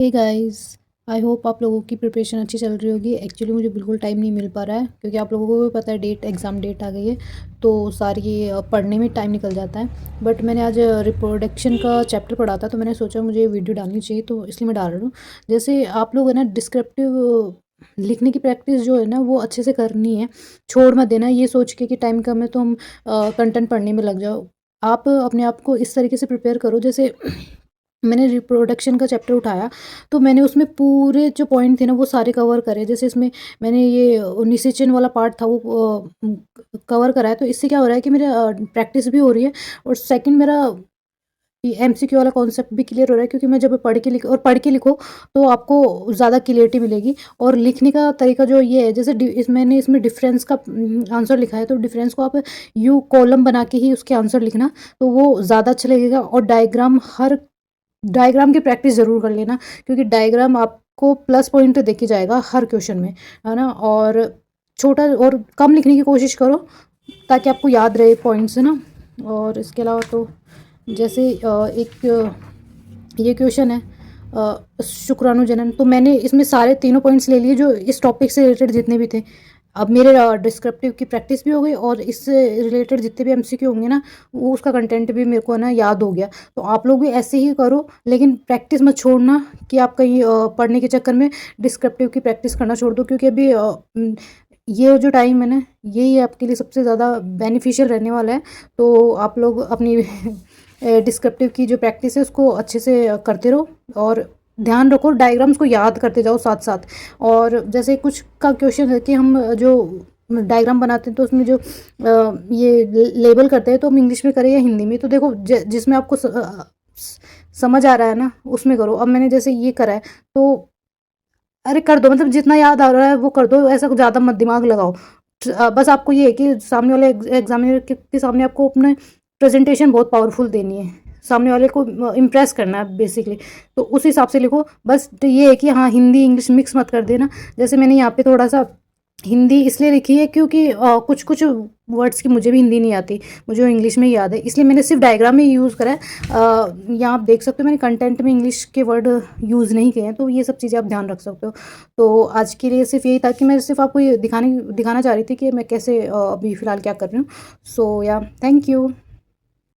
Hey guys, I hope आप लोगों की प्रिपरेशन अच्छी चल रही होगी। एक्चुअली मुझे बिल्कुल टाइम नहीं मिल पा रहा है क्योंकि आप लोगों को भी पता है एग्ज़ाम डेट आ गई है। तो सारी पढ़ने में टाइम निकल जाता है। बट मैंने आज रिप्रोडक्शन का चैप्टर पढ़ा था, तो मैंने सोचा मुझे वीडियो डालनी चाहिए, तो इसलिए मैं डाल रही हूँ। जैसे आप लोग है ना, डिस्क्रिप्टिव लिखने की प्रैक्टिस जो है ना वो अच्छे से करनी है। छोड़ मत देना ये सोच के कि टाइम कम है तो हम कंटेंट पढ़ने में लग जाओ। आप अपने आप को इस तरीके से प्रिपेयर करो, जैसे मैंने रिप्रोडक्शन का चैप्टर उठाया, तो मैंने उसमें पूरे जो पॉइंट थे ना वो सारे कवर करे। जैसे इसमें मैंने ये निषेचन वाला पार्ट था वो कवर करा है, तो इससे क्या हो रहा है कि मेरे प्रैक्टिस भी हो रही है, और सेकंड मेरा ये एमसीक्यू वाला कॉन्सेप्ट भी क्लियर हो रहा है, क्योंकि मैं जब पढ़ के लिखो तो आपको ज़्यादा क्लियरिटी मिलेगी। और लिखने का तरीका जो ये है, जैसे मैंने इसमें डिफरेंस का आंसर लिखा है, तो डिफरेंस को आप यू कॉलम बना के ही उसके आंसर लिखना, तो वो ज़्यादा अच्छा लगेगा। और डायग्राम की प्रैक्टिस ज़रूर कर लेना, क्योंकि डायग्राम आपको प्लस पॉइंट तो देके जाएगा हर क्वेश्चन में, है ना। और छोटा और कम लिखने की कोशिश करो ताकि आपको याद रहे पॉइंट्स, है ना। और इसके अलावा तो जैसे ये क्वेश्चन है शुक्राणुजनन, तो मैंने इसमें सारे तीनों पॉइंट्स ले लिए जो इस टॉपिक से रिलेटेड जितने भी थे। अब मेरे डिस्क्रिप्टिव की प्रैक्टिस भी हो गई, और इससे रिलेटेड जितने भी एमसीक्यू होंगे ना, वो उसका कंटेंट भी मेरे को ना याद हो गया। तो आप लोग भी ऐसे ही करो, लेकिन प्रैक्टिस मत छोड़ना कि आप कहीं पढ़ने के चक्कर में डिस्क्रिप्टिव की प्रैक्टिस करना छोड़ दो, क्योंकि अभी ये जो टाइम है ना, यही आपके लिए सबसे ज़्यादा बेनिफिशियल रहने वाला है। तो आप लोग अपनी डिस्क्रिप्टिव की जो प्रैक्टिस है उसको अच्छे से करते रहो, और ध्यान रखो डायग्राम्स को याद करते जाओ साथ साथ। और जैसे कुछ का क्वेश्चन है कि हम जो डायग्राम बनाते हैं तो उसमें जो ये लेबल करते हैं, तो हम इंग्लिश में करें या हिंदी में, तो देखो जिसमें आपको समझ आ रहा है ना उसमें करो। अब मैंने जैसे ये करा है, तो अरे कर दो, मतलब जितना याद आ रहा है वो कर दो, ऐसा ज़्यादा मत दिमाग लगाओ। बस आपको ये है कि सामने वाले एग्जामिनर के सामने आपको अपने प्रेजेंटेशन बहुत पावरफुल देनी है, सामने वाले को इम्प्रेस करना है बेसिकली। तो उस हिसाब से लिखो। बस तो ये है कि हाँ, हिंदी इंग्लिश मिक्स मत कर देना। जैसे मैंने यहाँ पे थोड़ा सा हिंदी इसलिए लिखी है क्योंकि कुछ कुछ वर्ड्स की मुझे भी हिंदी नहीं आती, मुझे वो इंग्लिश में ही याद है, इसलिए मैंने सिर्फ डायग्राम में यूज़ करा है। यहाँ आप देख सकते हो मैंने कंटेंट में इंग्लिश के वर्ड यूज़ नहीं किए हैं, तो ये सब चीज़ें आप ध्यान रख सकते हो। तो आज के लिए सिर्फ यही था कि मैं सिर्फ आपको ये दिखाना चाह रही थी कि मैं कैसे अभी फ़िलहाल क्या कर रही हूँ। सो या थैंक यू।